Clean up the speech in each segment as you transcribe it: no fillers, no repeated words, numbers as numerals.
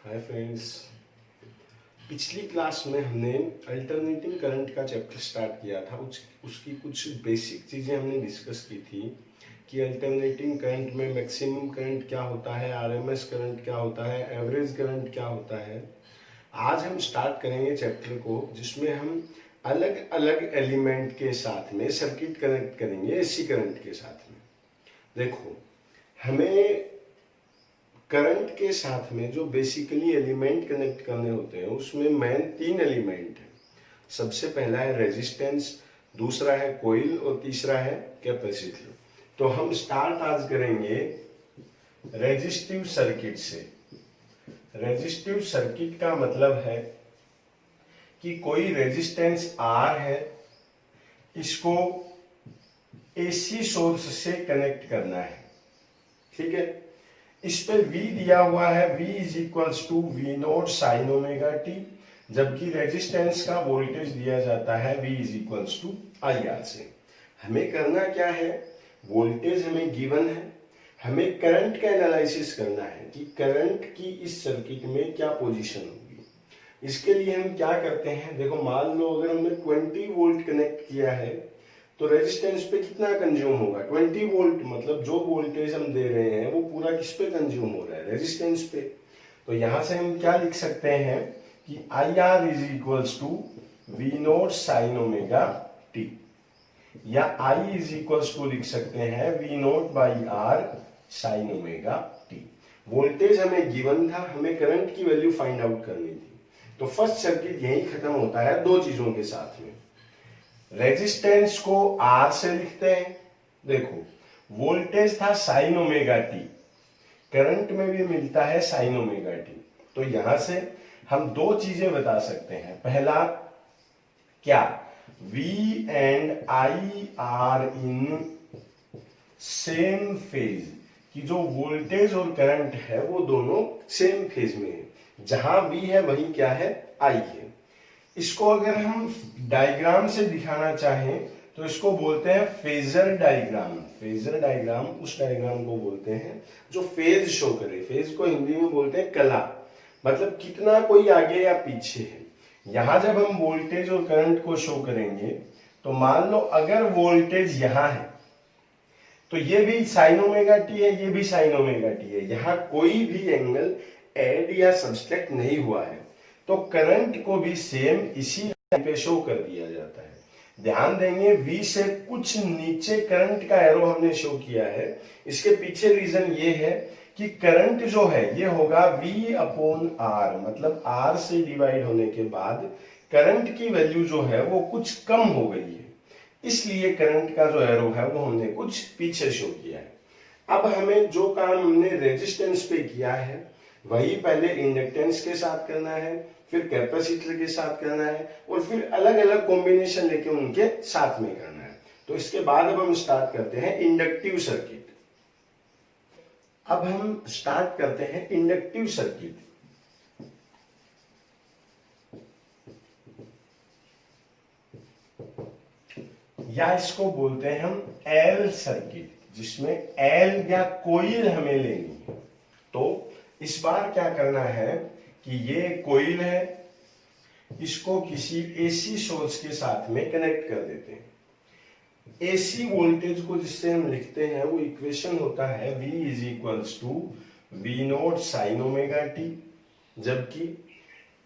Hi friends. पिछली class में हमने अल्टरनेटिंग करंट का चैप्टर स्टार्ट किया था। उसकी कुछ बेसिक चीज़ें हमने डिस्कस की थी कि अल्टरनेटिंग करंट में मैक्सिमम करंट क्या होता है, आरएमएस करंट क्या होता है, एवरेज करंट क्या होता है। आज हम स्टार्ट करेंगे चैप्टर को जिसमें हम अलग अलग एलिमेंट के साथ में सर्किट कनेक्ट करेंगे एसी करंट के साथ में। देखो, हमें करंट के साथ में जो बेसिकली एलिमेंट कनेक्ट करने होते हैं उसमें मेन 3 एलिमेंट है। सबसे पहला है रेजिस्टेंस, दूसरा है कोइल और तीसरा है कैपेसिटर। तो हम स्टार्ट आज करेंगे रेजिस्टिव सर्किट से। रेजिस्टिव सर्किट का मतलब है कि कोई रेजिस्टेंस R है, इसको एसी सोर्स से कनेक्ट करना है। ठीक है, इस पे V दिया हुआ है, V is equals to V naught sine omega t, जबकि रेजिस्टेंस का वोल्टेज दिया जाता है V is equals to I R से। हमें करना क्या है, वोल्टेज हमें गिवन है, हमें करंट का एनालिसिस करना है कि करंट की इस सर्किट में क्या पोजीशन होगी। इसके लिए हम क्या करते हैं, देखो मान लो अगर हमने 20 वोल्ट कनेक्ट किया है तो रेजिस्टेंस पे कितना कंज्यूम होगा, 20 वोल्ट, मतलब जो वोल्टेज हम दे रहे हैं वो पूरा किस पे कंज्यूम हो रहा है, रेजिस्टेंस पे। तो यहां से हम क्या लिख सकते हैं कि I R is equals to V naught sine omega t, या आई इज इक्वल्स टू लिख सकते हैं V naught by R sine omega t. Voltage हमें गिवन था, हमें करंट की वैल्यू फाइंड आउट करनी थी। तो फर्स्ट सर्किट यही खत्म होता है दो चीजों के साथ में। रेजिस्टेंस को R से लिखते हैं। देखो, वोल्टेज था साइन ओमेगा टी, करंट में भी मिलता है साइन ओमेगा टी। तो यहां से हम दो चीजें बता सकते हैं। पहला क्या, V and I are in same phase, कि जो वोल्टेज और करंट है वो दोनों सेम फेज में है। जहां V है वही क्या है, I है। इसको अगर हम डायग्राम से दिखाना चाहें तो इसको बोलते हैं फेजर डायग्राम। फेजर डायग्राम उस डायग्राम को बोलते हैं जो फेज शो करे। फेज को हिंदी में बोलते हैं कला, मतलब कितना कोई आगे या पीछे है। यहां जब हम वोल्टेज और करंट को शो करेंगे तो मान लो अगर वोल्टेज यहां है तो ये भी साइन ओमेगा टी है, ये भी साइन ओमेगा टी है, यहां कोई भी एंगल ऐड या सब्सट्रैक्ट नहीं हुआ है। तो करंट को भी सेम इसी लाइन पे शो कर दिया जाता है। ध्यान देंगे, V से कुछ नीचे करंट का एरो हमने शो किया है। इसके पीछे रीजन ये है कि करंट जो है ये होगा V अपॉन R, मतलब R से डिवाइड होने के बाद करंट की वैल्यू जो है वो कुछ कम हो गई है, इसलिए करंट का जो एरो है वो हमने कुछ पीछे शो किया है। अब हमें जो काम हमने रेजिस्टेंस पे किया है वही पहले इंडक्टेंस के साथ करना है, फिर कैपेसिटर के साथ करना है, और फिर अलग अलग कॉम्बिनेशन लेके उनके साथ में करना है। तो इसके बाद अब हम स्टार्ट करते हैं इंडक्टिव सर्किट। अब हम स्टार्ट करते हैं इंडक्टिव सर्किट। या इसको बोलते हैं हम एल सर्किट, जिसमें एल या कोइल हमें लेनी है। तो इस बार क्या करना है कि ये कोइल है, इसको किसी एसी सोर्स के साथ में कनेक्ट कर देते हैं। एसी वोल्टेज को जिससे हम लिखते हैं वो इक्वेशन होता है V is equals to V naught sine omega t, जबकि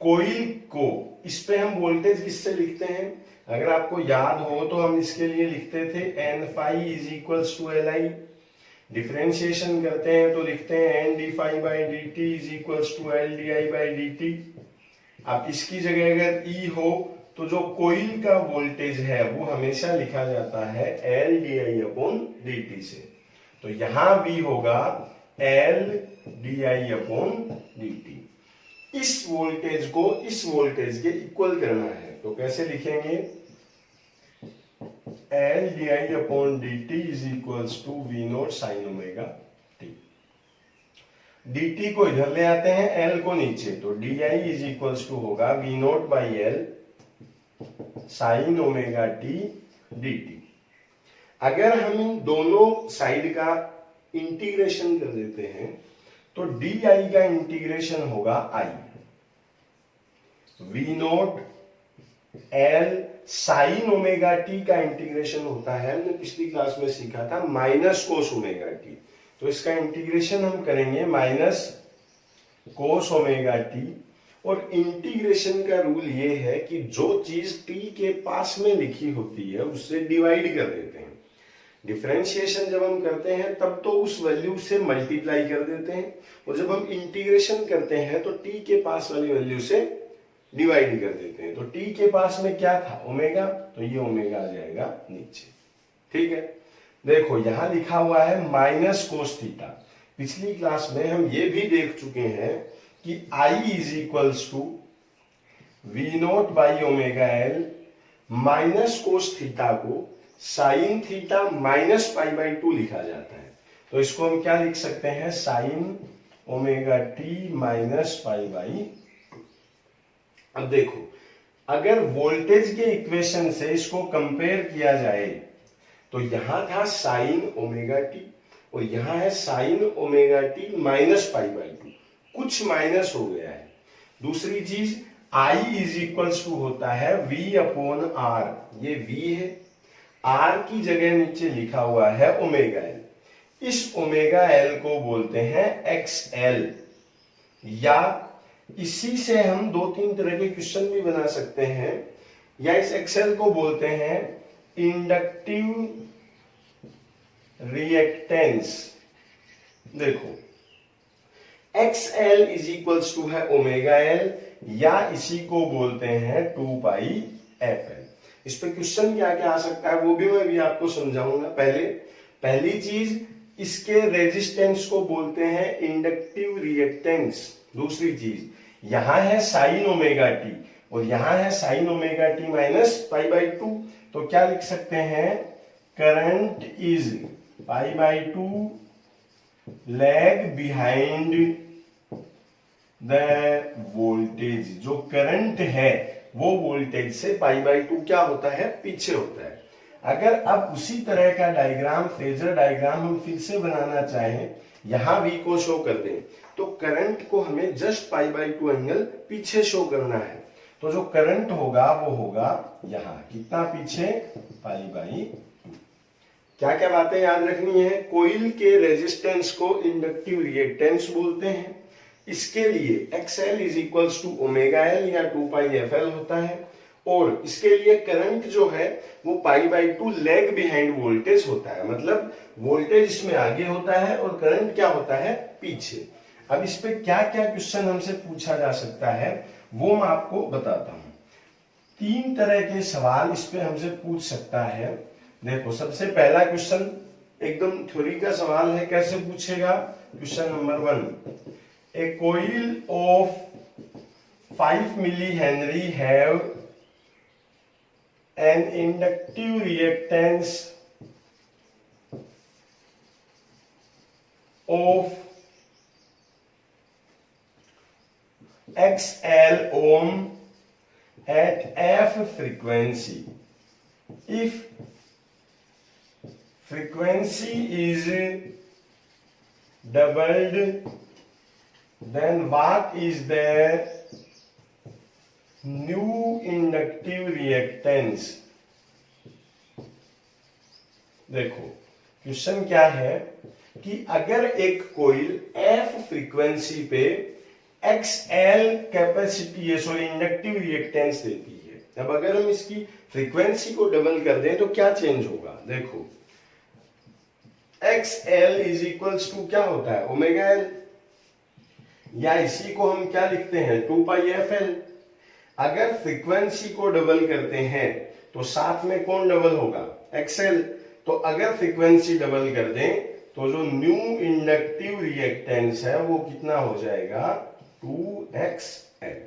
कोइल को इस पे हम वोल्टेज किससे लिखते हैं, अगर आपको याद हो तो हम इसके लिए लिखते थे N phi is equals to L I. Differentiation करते हैं तो लिखते हैं N d phi by d t is equals to L d I by d t. अब इसकी जगह अगर ई हो तो जो कोइल का वोल्टेज है वो हमेशा लिखा जाता है L d i upon d T से। तो यहां भी होगा L d i upon d T. इस वोल्टेज को इस वोल्टेज के इक्वल करना है, तो कैसे लिखेंगे, L d i upon d t is equals to V naught sine omega t. D t को इधर ले आते हैं, एल को नीचे, तो d i is equals to होगा V naught by L sine omega t d t. अगर हम इन दोनों साइड का इंटीग्रेशन कर देते हैं तो डी आई का इंटीग्रेशन होगा i, V naught L sine omega t का इंटीग्रेशन होता है, हमने पिछली क्लास में सीखा था माइनस कोस ओमेगा टी, तो इसका इंटीग्रेशन हम करेंगे माइनस कोस ओमेगा टी। और इंटीग्रेशन का रूल ये है कि जो चीज टी के पास में लिखी होती है उससे डिवाइड कर देते हैं। डिफरेंशिएशन जब हम करते हैं तब तो उस वैल्यू से मल्टीप्लाई कर देते हैं, और जब हम इंटीग्रेशन करते हैं तो टी के पास वाली वैल्यू से डिवाइड कर देते हैं। तो टी के पास में क्या था, ओमेगा, तो ये ओमेगा आ जाएगा नीचे। ठीक है, देखो यहां लिखा हुआ है माइनस कोस थीटा। पिछली क्लास में हम ये भी देख चुके हैं कि I is equals to V naught by omega L, minus cos theta को sine theta minus pi by 2 लिखा जाता है। तो इसको हम क्या लिख सकते हैं, sign omega T minus pi by. अब देखो, अगर वोल्टेज के इक्वेशन से इसको कंपेयर किया जाए तो यहां था साइन ओमेगा टी और यहां है sine omega T minus pi by 2, कुछ माइनस हो गया है। दूसरी चीज I इज इक्वल्स टू होता है V अपॉन R, ये V है, R की जगह नीचे लिखा हुआ है ओमेगा एल। इस ओमेगा एल को बोलते हैं XL, या इसी से हम 2-3 तरह के क्वेश्चन भी बना सकते हैं, या इस XL को बोलते हैं इंडक्टिव रिएक्टेंस। देखो XL इज इक्वल्स टू है ओमेगा एल, या इसी को बोलते हैं 2 पाई FL। इस पे क्वेश्चन क्या क्या आ सकता है वो भी मैं भी आपको समझाऊंगा। पहली चीज, इसके रेजिस्टेंस को बोलते हैं इंडक्टिव रिएक्टेंस। दूसरी चीज, यहां है साइन ओमेगा टी और यहां है sine omega T minus pi by 2, तो क्या लिख सकते हैं, current is pi by 2 lag behind the voltage. जो करंट है वो वोल्टेज से पाई बाई 2 क्या होता है, पीछे होता है। अगर अब उसी तरह का डायग्राम, फेजर डायग्राम हम फिर से बनाना चाहें, यहां V को शो कर दें, तो करंट को हमें जस्ट पाई बाई 2 एंगल पीछे शो करना है। तो जो करंट होगा वो होगा यहां, कितना पीछे, पाई बाई 2। क्या क्या बातें याद रखनी है, कोइल के रेजिस्टेंस को इंडक्टिव रिएक्टेंस बोलते हैं। इसके लिए XL is equals to omega L या 2 पाई FL होता है, और इसके लिए करंट जो है वो पाई बाई 2 लैग बिहाइंड वोल्टेज होता है, मतलब वोल्टेज इसमें आगे होता है और करंट क्या होता है, पीछे। अब इस पे क्या क्या क्वेश्चन हमसे पूछा जा सकता है वो मैं आपको बताता हूं। 3 तरह के सवाल इस पे हमसे पूछ सकता है। देखो, सबसे पहला क्वेश्चन एकदम थ्योरी का सवाल है, कैसे पूछेगा, question number 1, a coil of 5 millihenry have an inductive reactance of XL ohm at F frequency. If frequency is doubled, then what is the new inductive reactance? देखो, क्वेश्चन क्या है कि अगर एक कोइल F फ्रीक्वेंसी पे XL capacity है, sorry inductive reactance देती है, अब अगर हम इसकी फ्रीक्वेंसी को डबल कर दें तो क्या चेंज होगा। देखो, XL इज इक्वल्स टू क्या होता है, ओमेगा एल, या इसी को हम क्या लिखते हैं, 2 पाई FL। अगर फ्रीक्वेंसी को डबल करते हैं तो साथ में कौन डबल होगा, XL। तो अगर फ्रीक्वेंसी डबल कर दें तो जो न्यू इंडक्टिव रिएक्टेंस है वो कितना हो जाएगा, 2XL।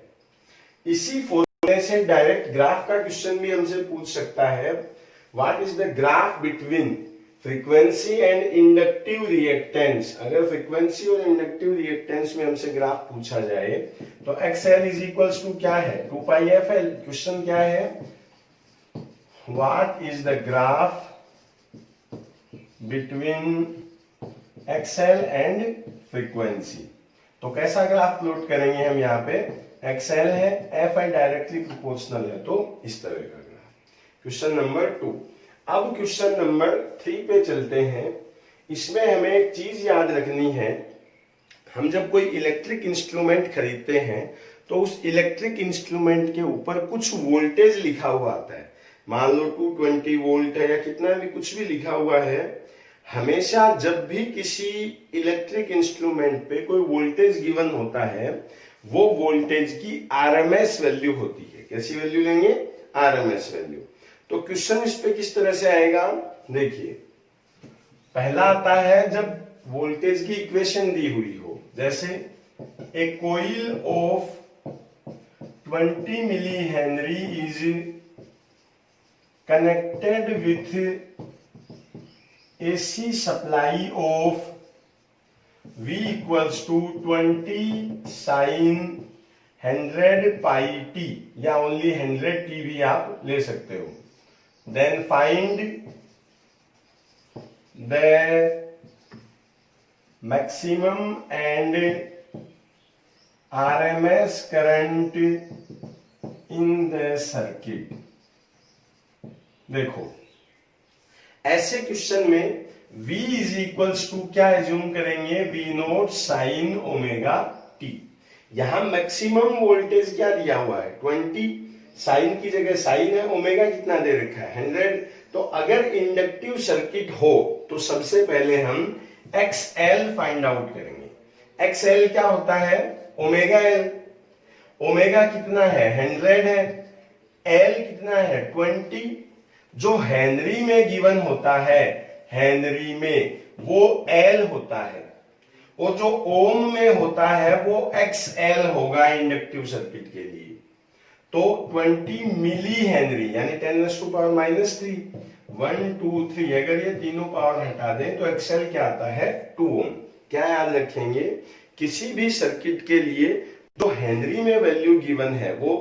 इसी फॉर्मूले से डायरेक्ट ग्राफ का क्वेश्चन भी हमसे पूछ सकता है, what is the graph between frequency and inductive reactance. अगर फ्रीक्वेंसी और इंडक्टिव रिएक्टेंस में हमसे ग्राफ पूछा जाए तो XL इज इक्वल्स टू क्या है, 2 पाई FL। क्वेश्चन क्या है, what is the graph between XL and frequency. तो कैसा ग्राफ प्लॉट करेंगे हम यहाँ पे, XL है, FI डायरेक्टली प्रोपोर्शनल है, तो इस तरह का ग्राफ। Question number 2। अब क्वेश्चन नंबर 3 पे चलते हैं। इसमें हमें एक चीज याद रखनी है, हम जब कोई इलेक्ट्रिक इंस्ट्रूमेंट खरीदते हैं तो उस इलेक्ट्रिक इंस्ट्रूमेंट के ऊपर कुछ वोल्टेज लिखा हुआ आता है, मान लो 220 वोल्ट है या कितना भी कुछ भी लिखा हुआ है। हमेशा जब भी किसी इलेक्ट्रिक इंस्ट्रूमेंट पे कोई वोल्टेज गिवन होता है, वो वोल्टेज की आरएमएस वैल्यू होती है। कैसी वैल्यू लेंगे, आरएमएस वैल्यू। तो क्वेश्चन इस पे किस तरह से आएगा, देखिए पहला आता है जब वोल्टेज की इक्वेशन दी हुई हो, जैसे a coil of 20 milli henry is connected with AC supply of V equals to 20 sine 100 pi t, या ओनली 100 टी भी आप ले सकते हो। Then find the maximum and RMS current in the circuit. देखो ऐसे क्वेश्चन में V इज इक्वल्स टू क्या एज्यूम करेंगे, V naught sine omega t. यहां मैक्सिमम वोल्टेज क्या दिया हुआ है, 20, साइन की जगह साइन है, ओमेगा कितना दे रखा है, 100। तो अगर इंडक्टिव सर्किट हो तो सबसे पहले हम XL फाइंड आउट करेंगे। XL क्या होता है, ओमेगा L। ओमेगा कितना है, 100 है, L कितना है, 20। जो हेनरी में गिवन होता है, हेनरी में वो L होता है, और जो ओम में होता है वो XL होगा इंडक्टिव सर्किट के लिए। तो 20 मिली हेनरी यानी 10⁻³ 1 2 3, अगर ये तीनों पावर हटा दें तो XL क्या आता है, 2 ओम। क्या याद रखेंगे, किसी भी सर्किट के लिए जो हेनरी में वैल्यू गिवन है वो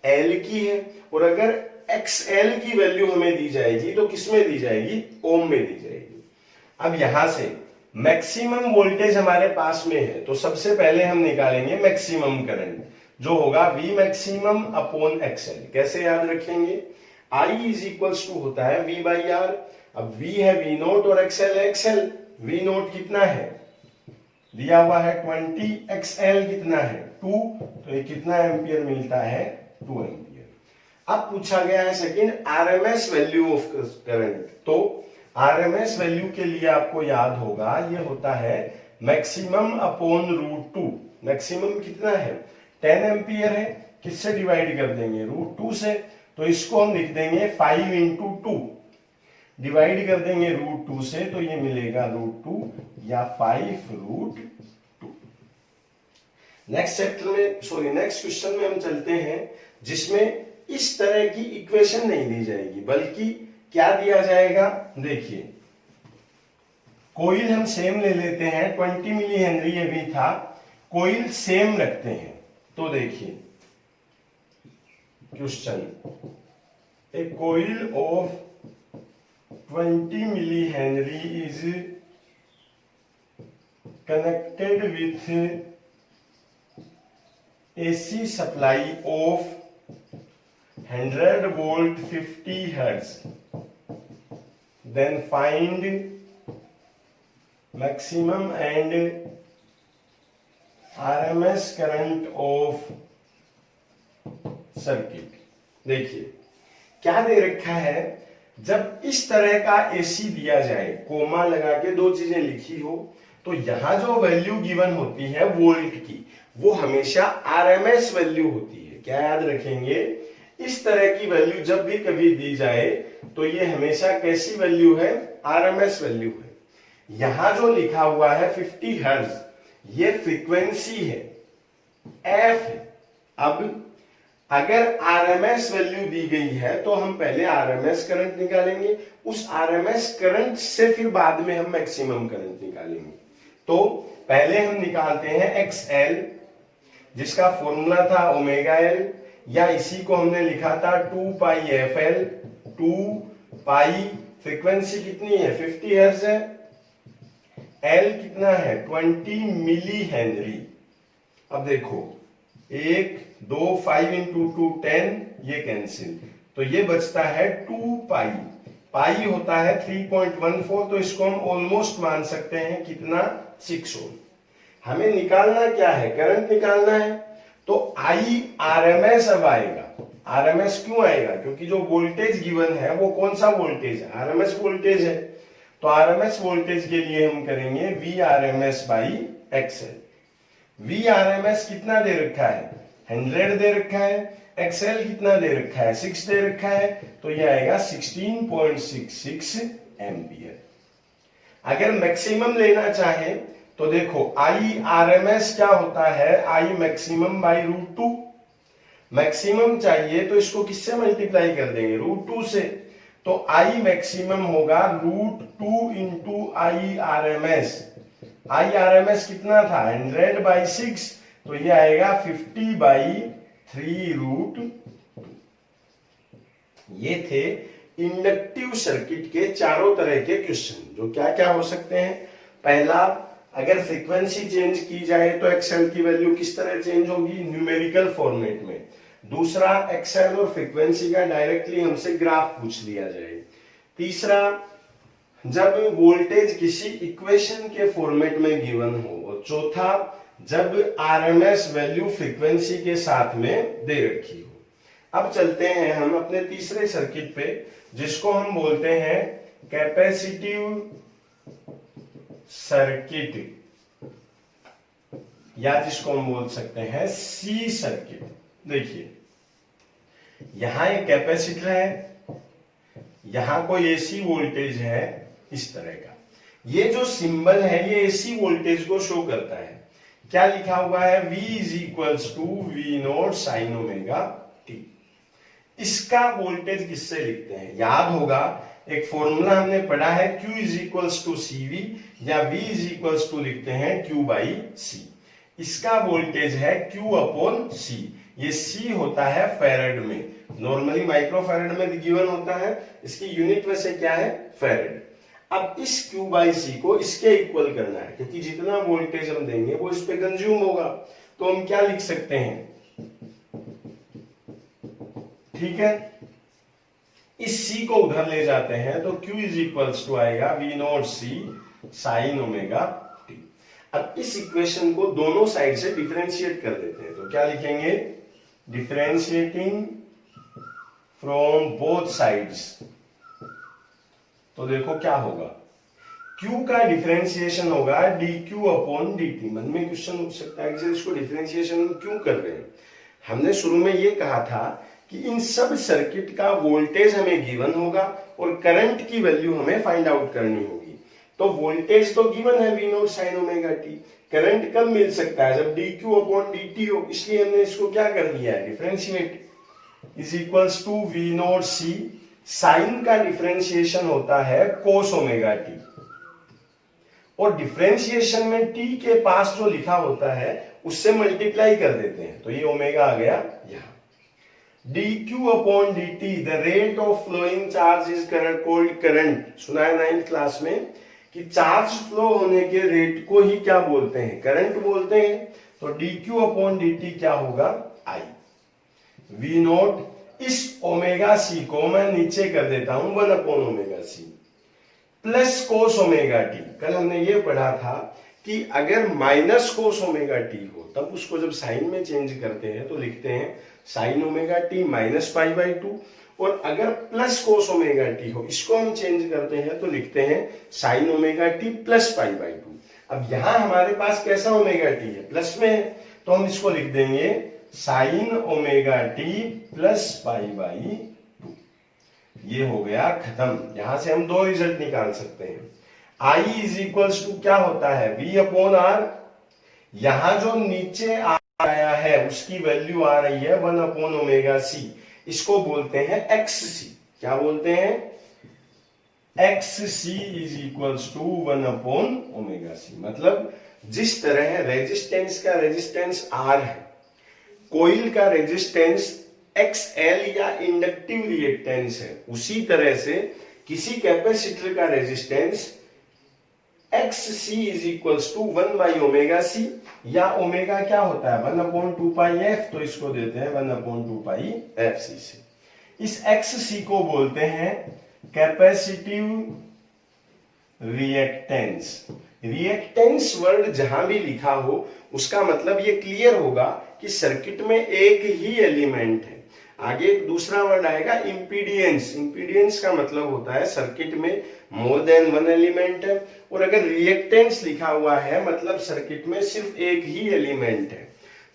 L की है, और अगर XL की वैल्यू हमें दी जाएगी तो किसमें दी जाएगी, ओम में दी जाएगी। अब यहां से मैक्सिमम वोल्टेज हमारे पास में है, तो सबसे पहले हम निकालेंगे मैक्सिमम करंट, जो होगा V मैक्सिमम अपॉन XL। कैसे याद रखेंगे, I इज इक्वल्स टू होता है V बाई R। अब V है V नोट और XL है XL। V नोट कितना है, दिया हुआ है 20, XL कितना है 2, तो ये कितना एम्पियर मिलता है, 2 एम्पियर। अब पूछा गया है second RMS value of current. तो RMS वैल्यू के लिए आपको याद होगा ये होता है मैक्सिमम अपॉन √2। मैक्सिमम कितना है, 10 एम्पियर है, किससे डिवाइड कर देंगे, √2 से। तो इसको हम लिख देंगे 5 × 2, डिवाइड कर देंगे √2 से, तो ये मिलेगा √2 या 5√2। नेक्स्ट चैप्टर में, सॉरी नेक्स्ट क्वेश्चन में हम चलते हैं, जिसमें इस तरह की इक्वेशन नहीं दी जाएगी, बल्कि क्या दिया जाएगा, देखिए कोइल हम सेम ले लेते हैं, 20 मिली हेनरी ये भी था, कोइल सेम रखते हैं। तो देखिए question, a coil of 20 milli henry is connected with AC supply of 100 volt 50 hertz. Then find maximum and RMS current of circuit। देखिए क्या दे रखा है, जब इस तरह का AC दिया जाए, कोमा लगा के दो चीजें लिखी हो, तो यहां जो वैल्यू गिवन होती है वोल्ट की, वो हमेशा RMS वैल्यू होती है। क्या याद रखेंगे, इस तरह की वैल्यू जब भी कभी दी जाए तो ये हमेशा कैसी वैल्यू है, RMS वैल्यू है। यहां जो लिखा हुआ है 50 हर्ट्ज, ये फ्रीक्वेंसी है, F है। अब अगर RMS वैल्यू दी गई है तो हम पहले RMS करंट निकालेंगे, उस RMS करंट से फिर बाद में हम मैक्सिमम करंट निकालेंगे। तो पहले हम निकालते हैं XL, जिसका फॉर्मूला था ओमेगा L, या इसी को हमने लिखा था 2πfL। 2π फ्रीक्वेंसी कितनी है, 50 हर्ट्ज है, L कितना है 20 मिली हेनरी। अब देखो 1 2 5 इंटू 2 10, ये कैंसिल, तो ये बचता है 2 पाई। पाई होता है 3.14, तो इसको हम ऑलमोस्ट मान सकते हैं कितना, 6 ओम। हमें निकालना क्या है, करंट निकालना है, तो आई आरएमएस अब आएगा। आरएमएस क्यों आएगा, क्योंकि जो वोल्टेज गिवन है वो कौन सा वोल्टेज है, आरएमएस वोल्टेज है। तो आरएमएस वोल्टेज के लिए हम करेंगे V RMS by XL. V RMS कितना दे रखा है, 100 दे रखा है, एक्सएल कितना दे रखा है, 6 दे रखा है, तो ये आएगा 16.66 एम्पियर। अगर मैक्सिमम लेना चाहे तो देखो आई आरएमएस क्या होता है, आई मैक्सिमम बाई √2। मैक्सिमम चाहिए तो इसको किससे मल्टीप्लाई कर देंगे, √2 से, तो आई मैक्सिमम होगा √2 इंटू आई आरएमएस। आई आरएमएस कितना था, 100/6, तो ये आएगा 50/3√2। ये थे इंडक्टिव सर्किट के चारों तरह के क्वेश्चन, जो क्या क्या हो सकते हैं। पहला, अगर फ्रीक्वेंसी चेंज की जाए तो एक्सएल की वैल्यू किस तरह चेंज होगी, न्यूमेरिकल फॉर्मेट में। दूसरा, एक्सएल और फ्रीक्वेंसी का डायरेक्टली हमसे ग्राफ पूछ लिया जाए। तीसरा, जब वोल्टेज किसी इक्वेशन के फॉर्मेट में गिवन हो। और चौथा, जब आरएमएस वैल्यू फ्रीक्वेंसी के साथ में दे रखी हो। अब चलते हैं हम अपने तीसरे सर्किट पे, जिसको हम बोलते हैं कैपेसिटिव सर्किट, या जिसको हम बोल सकते हैं सी सर्किट। देखिए यहां एक कैपेसिटर है, यहां कोई एसी वोल्टेज है इस तरह का। ये जो सिंबल है ये एसी वोल्टेज को शो करता है। क्या लिखा हुआ है, V = V0 sin omega t। इसका वोल्टेज किससे लिखते हैं, याद होगा एक फॉर्मूला हमने पढ़ा है, Q = CV, या V लिखते हैं Q/C। इसका वोल्टेज है Q/C। ये C होता है फैरेड में, नॉर्मली माइक्रोफैरेड में गिवन होता है, इसकी यूनिट वैसे क्या है, फैरेड। अब इस Q/C को इसके इक्वल करना है, क्योंकि जितना वोल्टेज हम देंगे वो इस पे कंज्यूम होगा। तो हम क्या लिख सकते हैं, ठीक है, इस C को उधर ले जाते हैं तो Q आएगा V0C sin ओमेगा t। अब इस इक्वेशन को दोनों साइड से डिफरेंशिएट कर देते हैं, तो क्या लिखेंगे, डिफरेंशिएटिंग फ्रॉम बोथ साइड्स। तो देखो क्या होगा, Q का डिफरेंशिएशन होगा dQ/dt। मन में क्वेश्चन उठ सकता है कि इसको डिफरेंशिएशन क्यों कर रहे हैं। हमने शुरू में ये कहा था कि इन सब सर्किट का वोल्टेज हमें गिवन होगा और करंट की वैल्यू हमें फाइंड आउट करनी होगी। तो वोल्टेज तो गिवन है V0 sin omega t, current कब मिल सकता है, जब dQ/dt हो, इसलिए हमने इसको क्या कर दिया है, डिफरेंशिएट, = V0C। साइन का डिफरेंशिएशन होता है cos ओमेगा t, और डिफरेंशिएशन में t के पास जो लिखा होता है उससे मल्टीप्लाई कर देते हैं, तो ये ओमेगा आ गया यहां। dQ/dt, the rate of flowing charge is called current. सुना है 9th क्लास में कि चार्ज फ्लो होने के रेट को ही क्या बोलते हैं, करंट बोलते हैं। तो dQ/dt क्या होगा, I। V0, इस ओमेगा सी को मैं नीचे कर देता हूं 1/ओमेगा C plus cos omega t. कल हमने ये पढ़ा था कि अगर माइनस कोस ओमेगा टी हो तब उसको जब साइन में चेंज करते हैं तो लिखते हैं साइन ओमेगा टी -π/2, और अगर प्लस कोस ओमेगा टी हो इसको हम चेंज करते हैं तो लिखते हैं साइन ओमेगा टी +π/2। अब यहां हमारे पास कैसा ओमेगा टी है, प्लस में है, तो हम इसको लिख देंगे साइन ओमेगा टी +π/2। ये हो गया खत्म। यहां से हम दो रिजल्ट निकाल सकते हैं। I = क्या होता है, V/R। यहां जो नीचे आया है उसकी वैल्यू आ रही है 1/ओमेगा सी, इसको बोलते हैं XC। क्या बोलते हैं, XC = 1/ओमेगा सी। मतलब जिस तरह रेजिस्टेंस का रेजिस्टेंस R है, कोइल का रेजिस्टेंस XL या इंडक्टिव रिएक्टेंस है, उसी तरह से किसी कैपेसिटर का resistance X C is equals to 1/ω_c, या ओमेगा क्या होता है 1/2πf, तो इसको देते हैं 1/2πfc से। इस एक्स सी को बोलते हैं कैपेसिटिव रिएक्टेंस। रिएक्टेंस वर्ड जहां भी लिखा हो उसका मतलब ये क्लियर होगा कि सर्किट में एक ही एलिमेंट है। आगे एक दूसरा वर्ड आएगा इंपीडियंस। इंपीडियंस का मतलब होता है सर्किट में मोर देन वन एलिमेंट है, और अगर रिएक्टेंस लिखा हुआ है मतलब सर्किट में सिर्फ एक ही एलिमेंट है।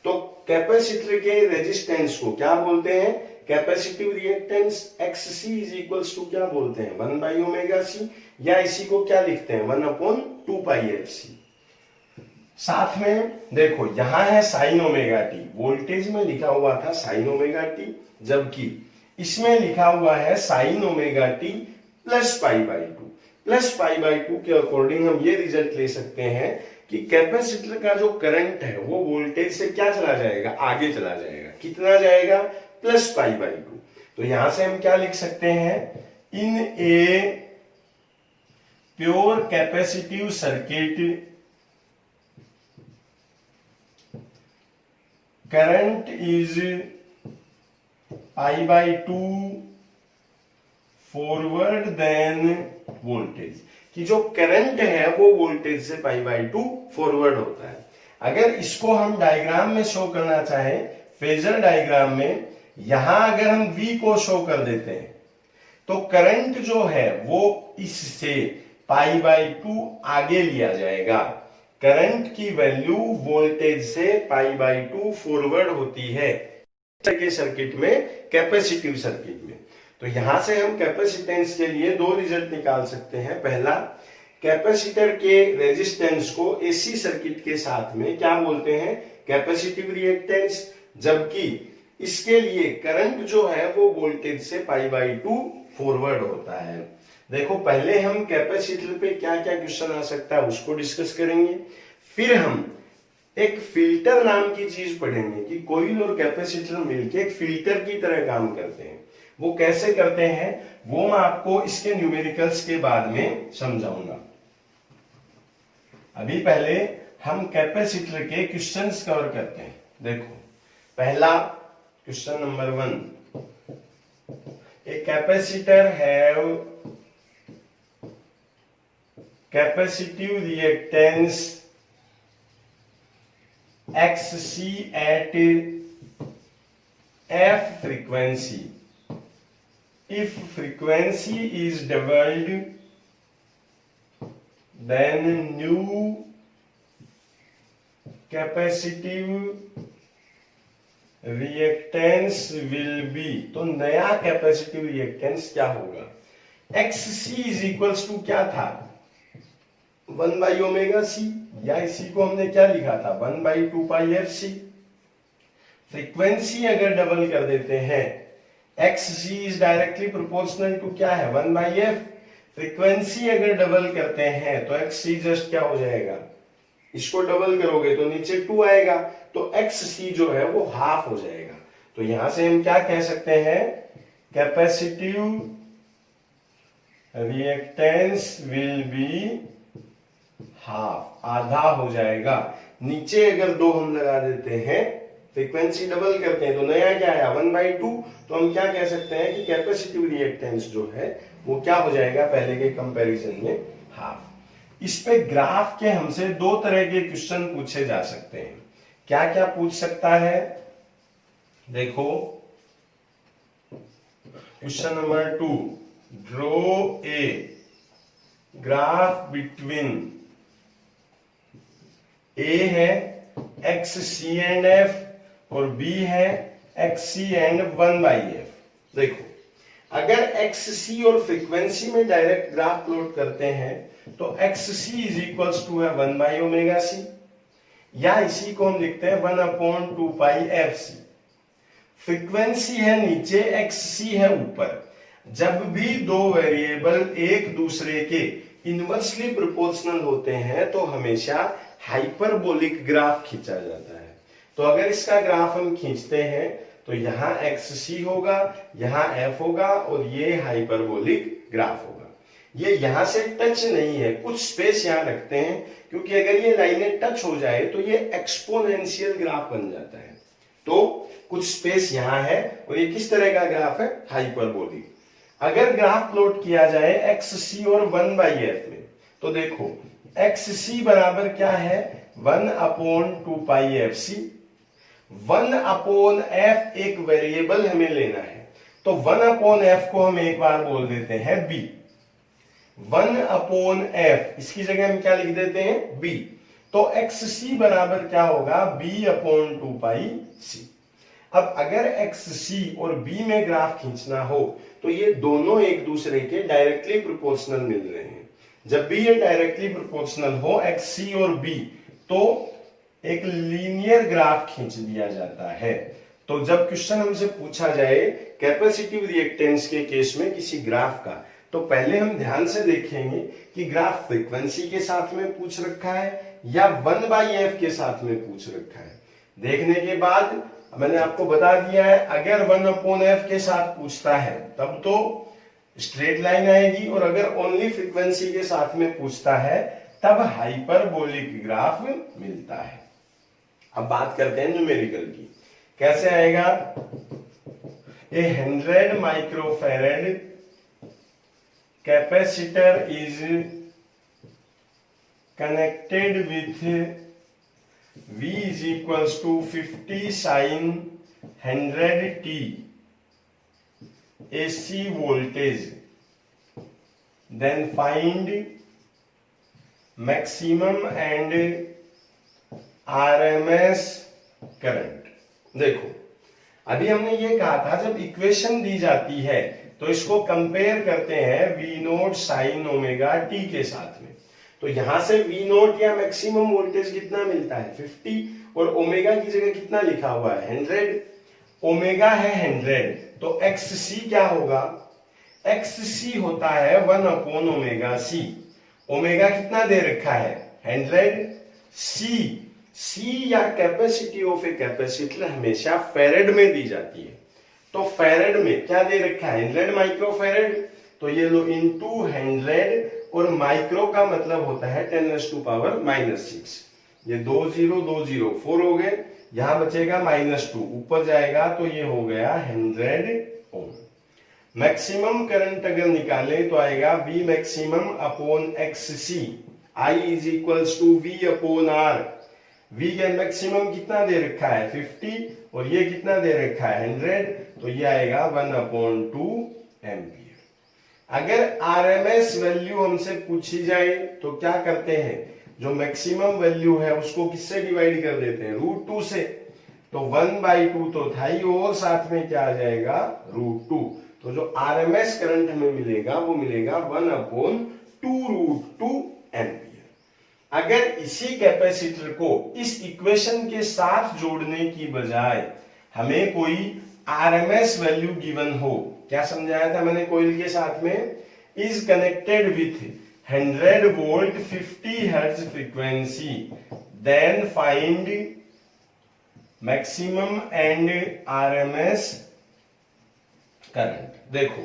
तो कैपेसिटर के रेजिस्टेंस को क्या बोलते हैं, capacitive reactance. X C is equals to क्या बोलते हैं 1/ω_c, या इसी को क्या लिखते हैं 1/2πfc। साथ में देखो यहां है साइन ओमेगा टी, वोल्टेज में लिखा हुआ था साइन ओमेगा टी, जबकि इसमें लिखा हुआ है sine omega t plus π/2। Plus π/2 के अकॉर्डिंग हम ये रिजल्ट ले सकते हैं कि कैपेसिटर का जो करंट है वो वोल्टेज से क्या चला जाएगा, आगे चला जाएगा। कितना जाएगा, प्लस π/2। तो यहां से हम क्या लिख सकते हैं, in a pure capacitive circuit current is π/2 forward than voltage, कि जो करंट है वो वोल्टेज से π/2 फॉरवर्ड होता है। अगर इसको हम डायग्राम में शो करना चाहें, फेजर डायग्राम में, यहां अगर हम V को शो कर देते हैं तो करंट जो है वो इससे π/2 आगे लिया जाएगा। करंट की वैल्यू वोल्टेज से π/2 फॉरवर्ड होती है के सर्किट में, कैपेसिटिव सर्किट में। तो यहां से हम कैपेसिटेंस के लिए दो रिजल्ट निकाल सकते हैं। पहला, कैपेसिटर के रेजिस्टेंस को एसी सर्किट के साथ में क्या बोलते हैं, कैपेसिटिव रिएक्टेंस, जबकि इसके लिए करंट जो है वो वोल्टेज से π/2 फॉरवर्ड होता है। देखो पहले हम कैपेसिटर पे क्या क्या क्वेश्चन आ सकता है उसको डिस्कस करेंगे, फिर हम एक फिल्टर नाम की चीज पढ़ेंगे कि कोइल और कैपेसिटर मिलकर एक फिल्टर की तरह काम करते हैं। वो कैसे करते हैं वो मैं आपको इसके न्यूमेरिकल्स के बाद में समझाऊंगा। अभी पहले हम कैपेसिटर के क्वेश्चंस कवर करते हैं। देखो पहला question number 1, a capacitor have capacitive reactance XC at F frequency. If frequency is doubled, then new capacitive reactance will be, तो नया कैपेसिटिव रिएक्टेंस क्या होगा, XC इज इक्वल्स टू क्या था 1/ω_c, या इसी को हमने क्या लिखा था 1/2πfc। फ्रीक्वेंसी अगर डबल कर देते हैं, XC is directly proportional to क्या है 1/f। फ्रीक्वेंसी अगर डबल करते हैं तो XC जस्ट क्या हो जाएगा, इसको डबल करोगे तो नीचे 2 आएगा, तो XC जो है वो हाफ हो जाएगा। तो यहां से हम क्या कह सकते हैं, capacitive reactance will be half, आधा हो जाएगा। नीचे अगर 2 हम लगा देते हैं, फ्रीक्वेंसी डबल करते हैं तो नया क्या आया 1/2, तो हम क्या कह सकते हैं कि कैपेसिटिव रिएक्टेंस जो है वो क्या हो जाएगा पहले के कंपैरिजन में हाफ। इस पे ग्राफ के हमसे 2 तरह के क्वेश्चन पूछे जा सकते हैं। क्या क्या पूछ सकता है, देखो question number 2, draw a graph between A है XC एंड F और B है XC एंड 1/f। देखो अगर XC और फ्रीक्वेंसी में डायरेक्ट ग्राफ प्लॉट करते हैं तो XC इज इक्वल्स टू है 1/ω_c, या इसी को हम लिखते हैं 1/2πfc। फ्रीक्वेंसी है नीचे, XC है ऊपर। जब भी 2 वेरिएबल एक दूसरे के इनवर्सली प्रोपोर्शनल होते हैं तो हमेशा हाइपरबोलिक ग्राफ खींचा जाता है। तो अगर इसका ग्राफ हम खींचते हैं तो यहाँ XC होगा, यहाँ F होगा और ये हाइपरबोलिक ग्राफ होगा। ये यहां से टच नहीं है, कुछ स्पेस यहां रखते हैं, क्योंकि अगर ये लाइनें टच हो जाए तो ये एक्सपोनेंशियल ग्राफ बन जाता है। तो कुछ स्पेस यहां है, और ये किस तरह का ग्राफ है? हाइपरबोलिक। अगर ग्राफ प्लॉट किया जाए एक्स सी और 1/f में, तो देखो एक्स सी बराबर क्या है? 1/2πfc। 1/f एक वेरिएबल हमें लेना है, तो 1/f को हम एक बार बोल देते हैं b। 1/f इसकी जगह हम क्या लिख देते हैं? b। तो xc बराबर क्या होगा? b/2πc। अब अगर xc और b में ग्राफ खींचना हो तो ये दोनों एक दूसरे के डायरेक्टली प्रोपोर्शनल मिल रहे हैं। जब भी ये डायरेक्टली प्रोपोर्शनल हो xc और b, तो एक लीनियर ग्राफ खींच दिया जाता है। तो जब क्वेश्चन हमसे पूछा जाए कैपेसिटिव रिएक्टेंस के केस में किसी ग्राफ का, तो पहले हम ध्यान से देखेंगे कि ग्राफ फ्रीक्वेंसी के साथ में पूछ रखा है या 1/f के साथ में पूछ रखा है। देखने के बाद मैंने आपको बता दिया है, अगर 1/f के साथ पूछता है तब तो स्ट्रेट लाइन आएगी, और अगर ओनली फ्रीक्वेंसी के साथ में पूछता है तब हाइपरबोलिक ग्राफ मिलता है। अब बात करते हैं न्यूमेरिकल की। कैसे आएगा? ए 100 microfarad capacitor is connected with V is equals to 50 sin 100t AC voltage, then find maximum and RMS current. देखो अभी हमने ये कहा था, जब इक्वेशन दी जाती है तो इसको कंपेयर करते हैं V naught sine omega t के साथ में। तो यहां से V नोट या मैक्सिमम वोल्टेज कितना मिलता है? 50, और ओमेगा की जगह कितना लिखा हुआ है? 100। ओमेगा है 100, तो XC क्या होगा? XC होता है 1/ωc। ओमेगा कितना दे रखा है? 100। C या कैपेसिटी ऑफ ए कैपेसिटर हमेशा फैरेड में दी जाती है। तो फैरेड में क्या दे रखा है? 100 माइक्रोफैरेड। तो ये लो इनटू 100, और माइक्रो का मतलब होता है 10⁻⁻⁻6। ये 2 0 2 0 4 हो गए, यहां बचेगा -2, ऊपर जाएगा तो ये हो गया 100 ओम। मैक्सिमम करंट अगर निकाले तो आएगा V maximum upon XC। I is equals to V/R। V का मैक्सिमम कितना दे रखा है? 50, और ये कितना दे रखा है? 100, तो ये आएगा 1/2 एम्पियर। अगर RMS वैल्यू हमसे पूछी जाए तो क्या करते हैं? जो मैक्सिमम वैल्यू है उसको किससे डिवाइड कर देते हैं? √2 से। तो 1/2 तो था ही, और साथ में क्या आ जाएगा? √2। तो जो RMS करंट हमें मिलेगा वो मिलेगा 1/2√2 एम्पियर। अगर इसी कैपेसिटर को इस इक्वेशन के साथ जोड़ने की बजाय हमें कोई RMS वैल्यू गिवन हो, क्या समझाया था मैंने कॉइल के साथ में? Is connected with 100 volt 50 hertz frequency, then find maximum and RMS current. देखो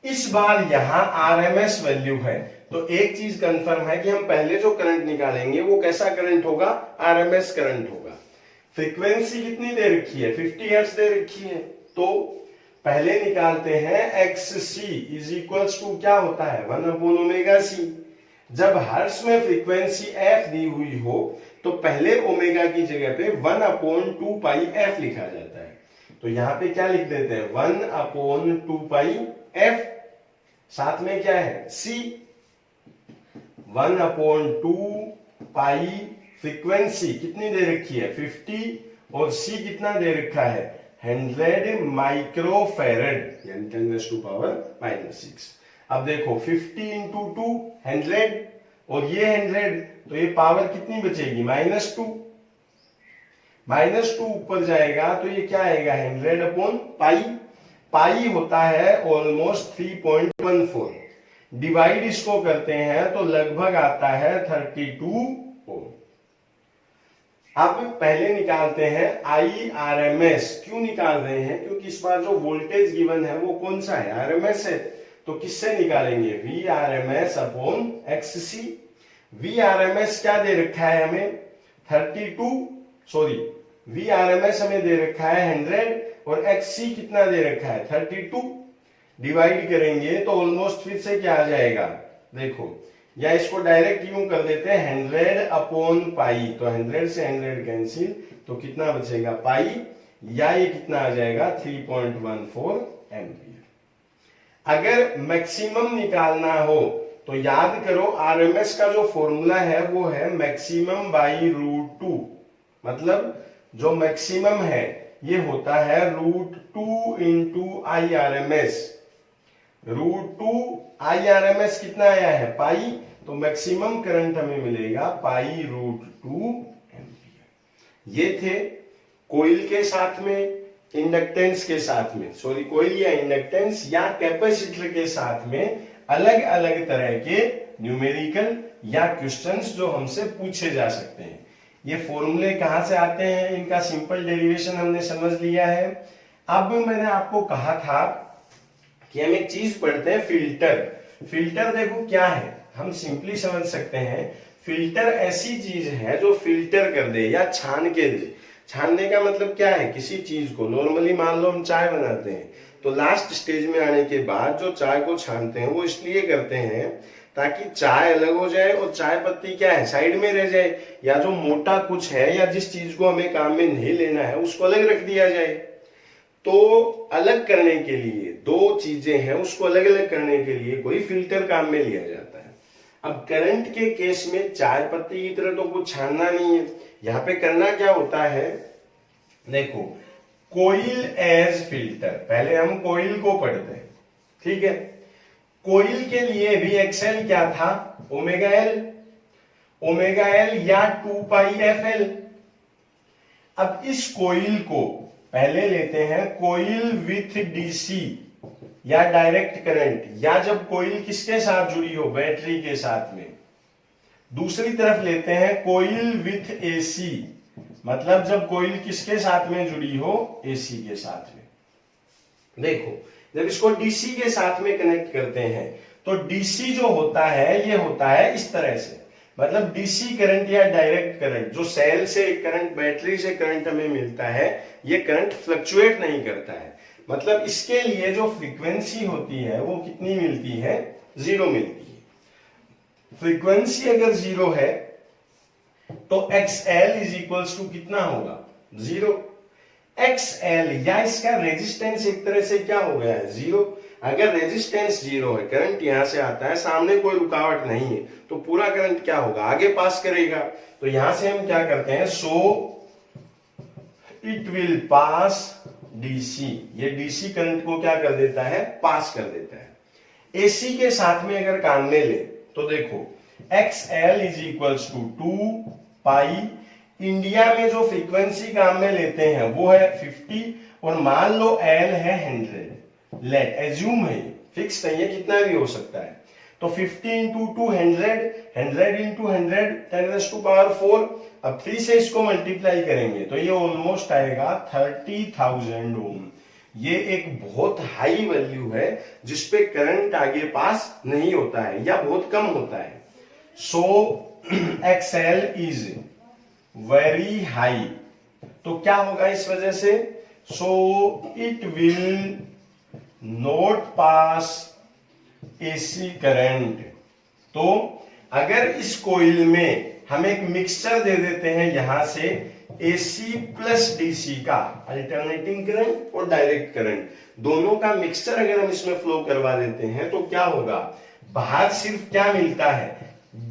इस बार यहां RMS वैल्यू है, तो एक चीज कंफर्म है कि हम पहले जो करंट निकालेंगे वो कैसा करंट होगा? RMS करंट होगा। फ्रीक्वेंसी कितनी दे रखी है? 50 हर्ट्ज दे रखी है। तो पहले निकालते हैं XC इज इक्वल्स टू क्या होता है? 1/ωc। जब हर्ट्ज में फ्रीक्वेंसी f दी हुई हो तो पहले ओमेगा की जगह पे 1/2πf लिखा जाता है। तो यहां पे क्या लिख देते हैं? 1/2πf, साथ में क्या है? C। 1/2π फ्रीक्वेंसी कितनी दे रखी है? 50, और C कितना दे रखा है? 100 माइक्रोफैरेड, यानी 10⁻⁻6। अब देखो 50 इंटू 2 100, और ये 100, तो ये पावर कितनी बचेगी? -2। -2 ऊपर जाएगा तो ये क्या आएगा? 100/π। पाई होता है ऑलमोस्ट 3.14। डिवाइड इसको करते हैं तो लगभग आता है 32 ओम। अब पहले निकालते हैं IRMS। क्यों निकाल रहे हैं? क्योंकि इस बार जो वोल्टेज गिवन है वो कौन सा है? RMS है। तो किससे निकालेंगे, V R M S upon X C. V R M S क्या दे रखा है हमें 32, वी आर एम एस हमें दे रखा है 100 और एक्स सी कितना दे रखा है 32। डिवाइड करेंगे तो ऑलमोस्ट फिर से क्या आ जाएगा, देखो, या इसको डायरेक्ट यूं कर देते हैं 100 अपॉन पाई, तो 100 से 100 कैंसिल, तो कितना बचेगा पाई, या ये कितना आ जाएगा 3.14 एम्पियर। अगर मैक्सिमम निकालना हो तो याद करो आरएमएस का जो फॉर्मूला है वो है मैक्सिमम बाई √2, मतलब जो मैक्सिमम है ये होता है √2 into I R M S. √2 I R M S कितना आया है पाई, तो मैक्सिमम करंट हमें मिलेगा पाई √2 एम्पियर। ये थे कोइल के साथ में, इंडक्टेंस के साथ में, कोइल या इंडक्टेंस या कैपेसिटर के साथ में अलग अलग तरह के न्यूमेरिकल या क्वेश्चंस जो हमसे पूछे जा सकते हैं। ये फॉर्मूले कहां से आते हैं, इनका सिंपल डेरिवेशन हमने समझ लिया है। अब मैंने आपको कहा था कि हम एक चीज पढ़ते हैं फिल्टर। फिल्टर देखो क्या है, हम सिंपली समझ सकते हैं, फिल्टर ऐसी चीज है जो फिल्टर कर दे या छान के दे। छानने का मतलब क्या है, किसी चीज को, नॉर्मली मान लो हम चाय बनाते हैं तो लास्ट स्टेज में आने के बाद जो चाय को छानते हैं वो इसलिए करते हैं ताकि चाय अलग हो जाए और चाय पत्ती क्या है साइड में रह जाए, या जो मोटा कुछ है या जिस चीज को हमें काम में नहीं लेना है उसको अलग रख दिया जाए। तो अलग करने के लिए दो चीजें हैं, उसको अलग अलग करने के लिए कोई फिल्टर काम में लिया जाता है। अब करंट के केस में चाय पत्ती की तरह तो कुछ छानना नहीं है, यहाँ पे करना क्या होता है, देखो, कोइल एज फिल्टर, पहले हम कोइल को पढ़ते हैं, ठीक है। कोइल के लिए भी एक्सएल क्या था, ओमेगा एल या 2 पाई एफ एल। अब इस कोइल को पहले लेते हैं कोइल विथ डीसी या डायरेक्ट करंट, या जब कोइल किसके साथ जुड़ी हो, बैटरी के साथ में। दूसरी तरफ लेते हैं कोइल विथ एसी, मतलब जब कोइल किसके साथ में जुड़ी हो, एसी के साथ में। देखो, जब इसको डीसी के साथ में कनेक्ट करते हैं तो डीसी जो होता है ये होता है इस तरह से, मतलब डीसी करंट या डायरेक्ट करंट, जो सेल से करंट, बैटरी से करंट हमें मिलता है, ये करंट फ्लक्चुएट नहीं करता है। मतलब इसके लिए जो फ्रीक्वेंसी होती है वो कितनी मिलती है, 0 मिलती है। फ्रीक्वेंसी अगर 0 है तो XL इज इक्वल्स टू कितना होगा, 0। XL या इसका रेजिस्टेंस एक तरह से क्या हो गया है, 0। अगर रेजिस्टेंस 0 है, करंट यहां से आता है, सामने कोई रुकावट नहीं है, तो पूरा करंट क्या होगा, आगे पास करेगा। तो यहां से हम क्या करते हैं, सो इट विल पास डीसी, ये डीसी करंट को क्या कर देता है, पास कर देता है। एसी के साथ में अगर काम में ले तो देखो XL is equals to 2 pi, India में जो फ्रीक्वेंसी काम में लेते हैं वो है 50 और मान लो L है 100, लेट एज्यूम है, फिक्स नहीं है, कितना भी हो सकता है। तो 50 इंटू 2 100 इंटू 100 10⁴। अब 3 से इसको मल्टीप्लाई करेंगे तो ये ऑलमोस्ट आएगा 30,000 ओम। ये एक बहुत हाई वैल्यू है जिसपे करंट आगे पास नहीं होता है या बहुत कम होता है। सो XL इज वेरी हाई, तो क्या होगा इस वजह से, सो it will not pass AC current. तो अगर इस कोइल में हम एक मिक्सचर दे देते हैं यहां से एसी प्लस डीसी का, अल्टरनेटिंग करंट और डायरेक्ट करंट, दोनों का मिक्सचर अगर हम इसमें फ्लो करवा देते हैं तो क्या होगा, बाहर सिर्फ क्या मिलता है,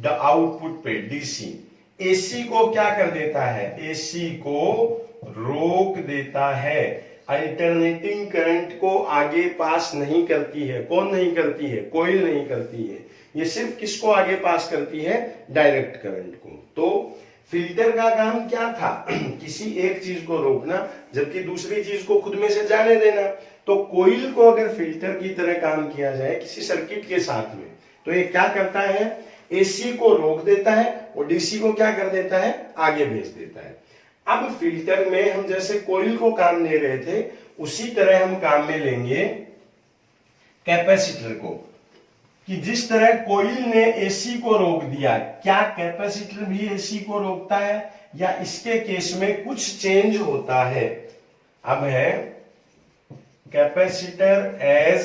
आउटपुट पे डीसी, एसी को क्या कर देता है, एसी को रोक देता है, अल्टरनेटिंग करंट को आगे पास नहीं करती है। कौन नहीं करती है, कोइल नहीं करती है, ये सिर्फ किसको आगे पास करती है, डायरेक्ट करंट को। तो फिल्टर का काम क्या था, किसी एक चीज को रोकना जबकि दूसरी चीज को खुद में से जाने देना। तो कोइल को अगर फिल्टर की तरह काम किया जाए किसी सर्किट के साथ में तो ये क्या करता है, एसी को रोक देता है और डीसी को क्या कर देता है, आगे भेज देता है। अब फिल्टर में हम जैसे कोइल को काम ले रहे थे उसी तरह हम काम में लेंगे कैपेसिटर को, कि जिस तरह कोइल ने एसी को रोक दिया, क्या कैपेसिटर भी एसी को रोकता है या इसके केस में कुछ चेंज होता है। अब है कैपेसिटर एज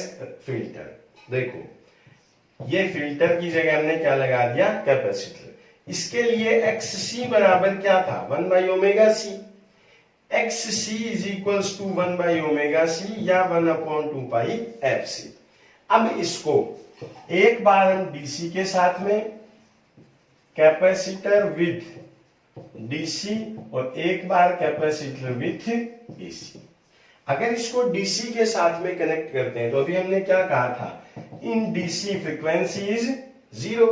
फिल्टर। देखो ये फिल्टर की जगह हमने क्या लगा दिया, कैपेसिटर। इसके लिए एक्स सी बराबर क्या था, 1 omega C. X C is equals to 1 omega C या 1/2 पाई एफ सी। अब इसको एक बार हम डीसी के साथ में कैपेसिटर विथ डीसी और एक बार कैपेसिटर विथ एसी। अगर इसको डीसी के साथ में कनेक्ट करते हैं तो अभी हमने क्या कहा था, इन डीसी फ्रीक्वेंसी इज 0,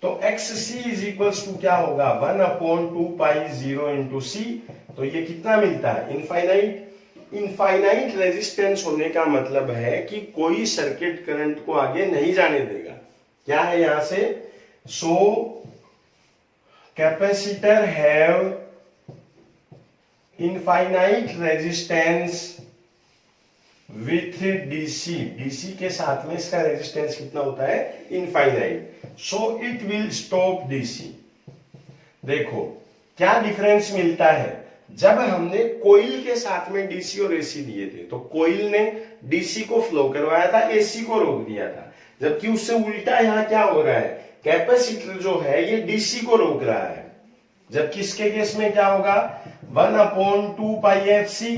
तो X C is equals to क्या होगा, 1/2 पाई 0 इंटू सी। तो ये कितना मिलता है, इनफाइनाइट। इनफाइनाइट रेजिस्टेंस होने का मतलब है कि कोई सर्किट करंट को आगे नहीं जाने देगा। क्या है यहां से, so capacitor have infinite resistance with DC. DC के साथ में इसका रेजिस्टेंस कितना होता है, infinite. So it will stop DC. देखो क्या डिफरेंस मिलता है, जब हमने कोइल के साथ में डीसी और एसी दिए थे तो कोइल ने डीसी को फ्लो करवाया था, एसी को रोक दिया था, जबकि उससे उल्टा यहां क्या हो रहा है, कैपेसिटर जो है ये डीसी को रोक रहा है। जबकि इसके केस में क्या होगा, 1/2 pi F C,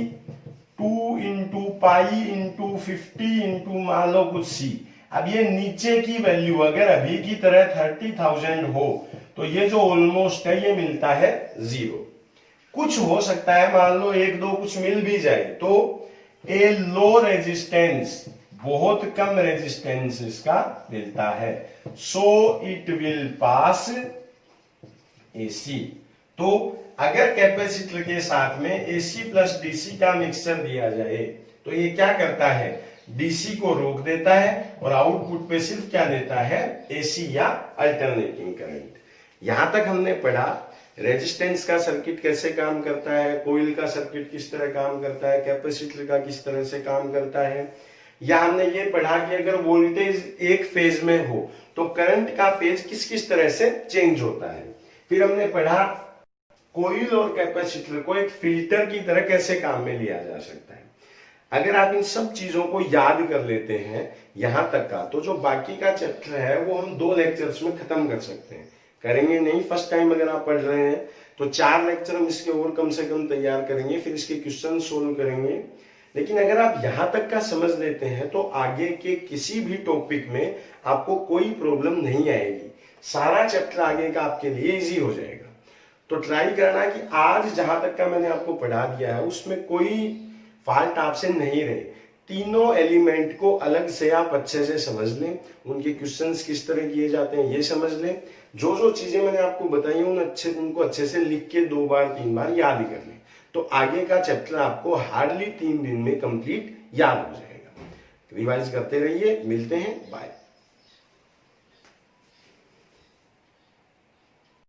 2 into pi into 50 into मान लो कुछ सी। अब ये नीचे की वैल्यू अगर अभी की तरह 30,000 हो तो ये जो ऑलमोस्ट है ये मिलता है 0। कुछ हो सकता है, मान लो 1-2 कुछ मिल भी जाए, तो ए लो रेजिस्टेंस, बहुत कम रेजिस्टेंस इसका मिलता है। सो इट विल पास एसी। तो अगर कैपेसिटर के साथ में एसी प्लस डीसी का मिक्सचर दिया जाए तो ये क्या करता है, डीसी को रोक देता है और आउटपुट पे सिर्फ क्या देता है, एसी या अल्टरनेटिंग करंट। यहां तक हमने पढ़ा रेजिस्टेंस का सर्किट कैसे काम करता है, कोइल का सर्किट किस तरह काम करता है, कैपेसिटर का किस तरह से काम करता है। या हमने ये पढ़ा कि अगर वोल्टेज एक फेज में हो तो करंट का फेज किस किस तरह से चेंज होता है। फिर हमने पढ़ा कोइल और कैपेसिटर को एक फिल्टर की तरह कैसे काम में लिया जा सकता है। अगर आप इन सब चीजों को याद कर लेते हैं यहां तक का, तो जो बाकी का चैप्टर है वो हम 2 लेक्चर्स में खत्म कर सकते हैं। करेंगे नहीं, फर्स्ट टाइम अगर आप पढ़ रहे हैं तो 4 लेक्चर हम इसके और कम से कम तैयार करेंगे, फिर इसके क्वेश्चन सोल्व करेंगे। लेकिन अगर आप यहां तक का समझ लेते हैं तो आगे के किसी भी टॉपिक में आपको कोई प्रॉब्लम नहीं आएगी, सारा चैप्टर आगे का आपके लिए इजी हो जाएगा। तो ट्राई करना कि आज जहां तक का मैंने आपको पढ़ा दिया है उसमें कोई फॉल्ट आपसे नहीं रहे। तीनों एलिमेंट को अलग से आप अच्छे से समझ लें, उनके क्वेश्चंस किस तरह किए जाते हैं ये समझ लें। जो जो चीजें मैंने आपको बताई उनको अच्छे से लिख के 2 बार 3 बार याद कर लें, तो आगे का चैप्टर आपको हार्डली 3 दिन में कंप्लीट याद हो जाएगा। रिवाइज करते रहिए, मिलते हैं, बाय।